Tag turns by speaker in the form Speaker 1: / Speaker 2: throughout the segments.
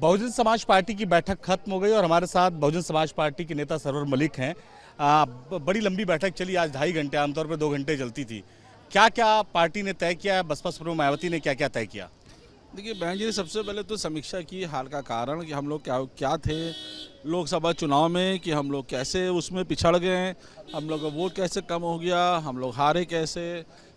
Speaker 1: Bahujan Samaj party की बैठक खत्म हो गई और हमारे साथ बहुजन समाज पार्टी के नेता सरवर मलिक हैं। बड़ी लंबी बैठक चली, आज 2.5 घंटे, आमतौर पर 2 घंटे चलती थी। क्या क्या पार्टी ने तय किया है, बसपा सुप्रीमो मायावती ने क्या क्या तय किया?
Speaker 2: देखिए बहन जी ने सबसे पहले तो समीक्षा की हाल का कारण कि हम लोग क्या क्या थे लोकसभा चुनाव में, कि हम लोग कैसे उसमें पिछड़ गए, हम लोग का वोट कैसे कम हो गया, हम लोग हारे कैसे।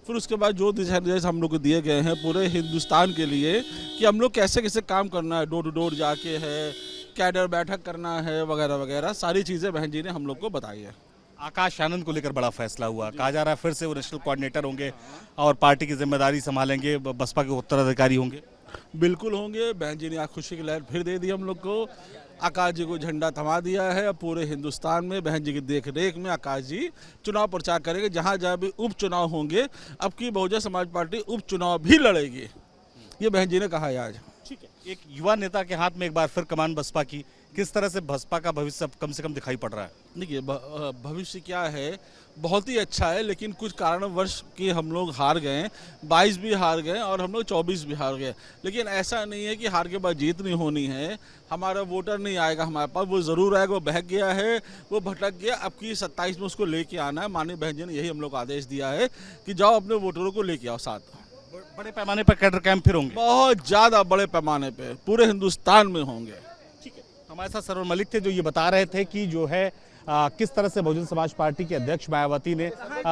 Speaker 2: फिर उसके बाद जो दिशा निर्देश हम लोग को दिए गए हैं पूरे हिंदुस्तान के लिए कि हम लोग कैसे कैसे काम करना है, डोर टू डोर जाके है, कैडर बैठक करना है, वगैरह वगैरह सारी चीज़ें बहन जी ने हम लोग को बताई है।
Speaker 1: आकाश आनंद को लेकर बड़ा फैसला हुआ, कहा जा रहा है फिर से वो नेशनल कोऑर्डिनेटर होंगे और पार्टी की जिम्मेदारी संभालेंगे, बसपा के उत्तराधिकारी होंगे।
Speaker 2: बिल्कुल होंगे, बहन जी ने आज खुशी की लहर फिर दे दी हम लोग को। आकाश जी को झंडा थमा दिया है। पूरे हिंदुस्तान में बहन जी की देख रेख में आकाश जी चुनाव प्रचार करेंगे। जहाँ जहाँ भी उपचुनाव होंगे, अब की बहुजन समाज पार्टी उपचुनाव भी लड़ेगी, ये बहन जी ने कहा है आज।
Speaker 1: ठीक है, एक युवा नेता के हाथ में एक बार फिर कमान बसपा की, किस तरह से बसपा का भविष्य अब कम से कम दिखाई पड़ रहा है?
Speaker 2: देखिए भविष्य क्या है, बहुत ही अच्छा है, लेकिन कुछ कारणवश कि हम लोग हार गए, 22 भी हार गए और हम लोग 24 भी हार गए। लेकिन ऐसा नहीं है कि हार के बाद जीत नहीं होनी है। हमारा वोटर नहीं आएगा हमारे पास, वो ज़रूर आएगा। वो बहक गया है, वो भटक गया, अब की 27 में उसको लेके आना है। माननीय बहन जी ने यही हम लोग को आदेश दिया है कि जाओ अपने वोटरों को लेके आओ साथ।
Speaker 1: बड़े पैमाने पर कैडर कैंप फिर होंगे?
Speaker 2: बहुत ज़्यादा बड़े पैमाने पे पूरे हिंदुस्तान में होंगे।
Speaker 1: ठीक है, हमारे साथ सरवर मलिक थे जो ये बता रहे थे कि जो है किस तरह से बहुजन समाज पार्टी के अध्यक्ष मायावती ने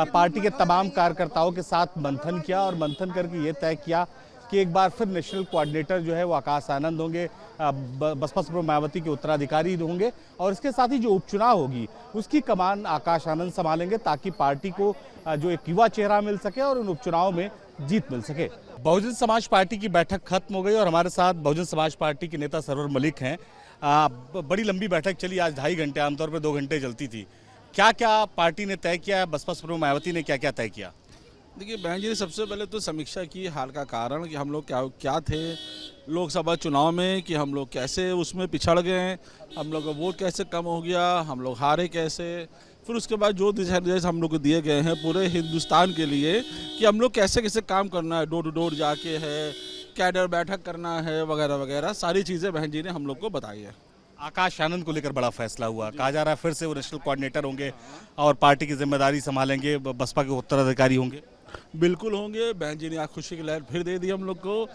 Speaker 1: पार्टी के तमाम कार्यकर्ताओं के साथ मंथन किया और मंथन करके ये तय किया कि एक बार फिर नेशनल कोऑर्डिनेटर जो है वो आकाश आनंद होंगे, बसपा सुप्रीमो मायावती के उत्तराधिकारी होंगे और इसके साथ ही जो उपचुनाव होगी उसकी कमान आकाश आनंद संभालेंगे, ताकि पार्टी को जो एक युवा चेहरा मिल सके और उन उपचुनाव में जीत मिल सके। बहुजन समाज पार्टी की बैठक खत्म हो गई और हमारे साथ बहुजन समाज पार्टी के नेता सरवर मलिक हैं। बड़ी लंबी बैठक चली, आज 2.5 घंटे, आमतौर पर 2 घंटे चलती थी। क्या क्या पार्टी ने तय किया है, बसपा सुप्रीमो मायावती ने क्या क्या तय किया?
Speaker 2: देखिए बहन जी ने सबसे पहले तो समीक्षा की हाल का कारण कि हम लोग क्या क्या थे लोकसभा चुनाव में, कि हम लोग कैसे उसमें पिछड़ गए, हम लोग का वोट कैसे कम हो गया, हम लोग हारे कैसे। फिर उसके बाद जो दिशा निर्देश हम लोग को दिए गए हैं पूरे हिंदुस्तान के लिए कि हम लोग कैसे कैसे काम करना है, डोर टू डोर जाके है, कैडर बैठक करना है, वगैरह वगैरह सारी चीज़ें बहन जी ने हम लोग को बताई है।
Speaker 1: आकाश आनंद को लेकर बड़ा फैसला हुआ, कहा जा रहा है फिर से वो नेशनल कोऑर्डिनेटर होंगे और पार्टी की जिम्मेदारी संभालेंगे, बसपा के उत्तराधिकारी होंगे।
Speaker 2: बिल्कुल होंगे, बहन जी ने आज खुशी की लहर फिर दे दी हम लोग को।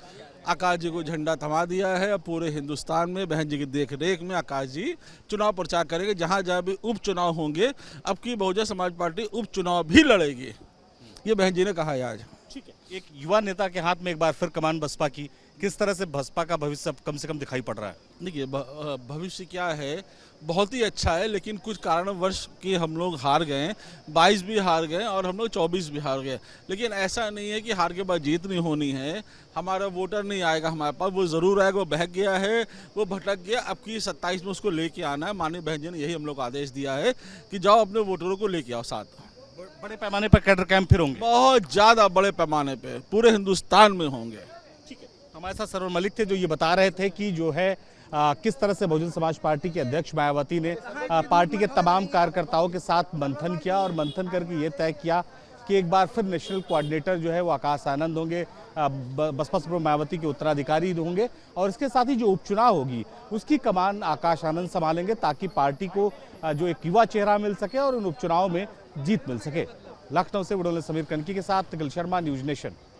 Speaker 2: आकाश जी को झंडा थमा दिया है। पूरे हिंदुस्तान में बहन जी की देख रेख में आकाश जी चुनाव प्रचार करेंगे। जहाँ जहाँ भी उपचुनाव होंगे, अब की बहुजन समाज पार्टी उपचुनाव भी लड़ेगी, ये बहन जी ने कहा है आज।
Speaker 1: ठीक है, एक युवा नेता के हाथ में एक बार फिर कमान बसपा की, किस तरह से बसपा का भविष्य अब कम से कम दिखाई पड़ रहा है?
Speaker 2: देखिए भविष्य क्या है, बहुत ही अच्छा है, लेकिन कुछ कारणवश कि हम लोग हार गए, 22 भी हार गए और हम लोग 24 भी हार गए। लेकिन ऐसा नहीं है कि हार के बाद जीत नहीं होनी है। हमारा वोटर नहीं आएगा हमारे पास, वो ज़रूर आएगा। वो बहक गया है, वो भटक गया, अब की 27 में उसको लेके आना है। माननीय बहन जी ने यही हम लोग को आदेश दिया है कि जाओ अपने वोटरों को लेके आओ साथ।
Speaker 1: बड़े पैमाने पर कैडर कैंप फिर होंगे?
Speaker 2: बहुत ज़्यादा बड़े पैमाने पे पूरे हिंदुस्तान में होंगे।
Speaker 1: ठीक है, हमारे साथ सरवर मलिक थे जो ये बता रहे थे कि जो है किस तरह से बहुजन समाज पार्टी के अध्यक्ष मायावती ने पार्टी के तमाम कार्यकर्ताओं के साथ मंथन किया और मंथन करके ये तय किया कि एक बार फिर नेशनल कोऑर्डिनेटर जो है वो आकाश आनंद होंगे, बसपा सुप्रीमो मायावती के उत्तराधिकारी होंगे और इसके साथ ही जो उपचुनाव होगी उसकी कमान आकाश आनंद संभालेंगे, ताकि पार्टी को जो एक युवा चेहरा मिल सके और उन उपचुनाव में जीत मिल सके। लखनऊ से वीडियो समीर कनकी के साथ निखिल शर्मा, न्यूज नेशन।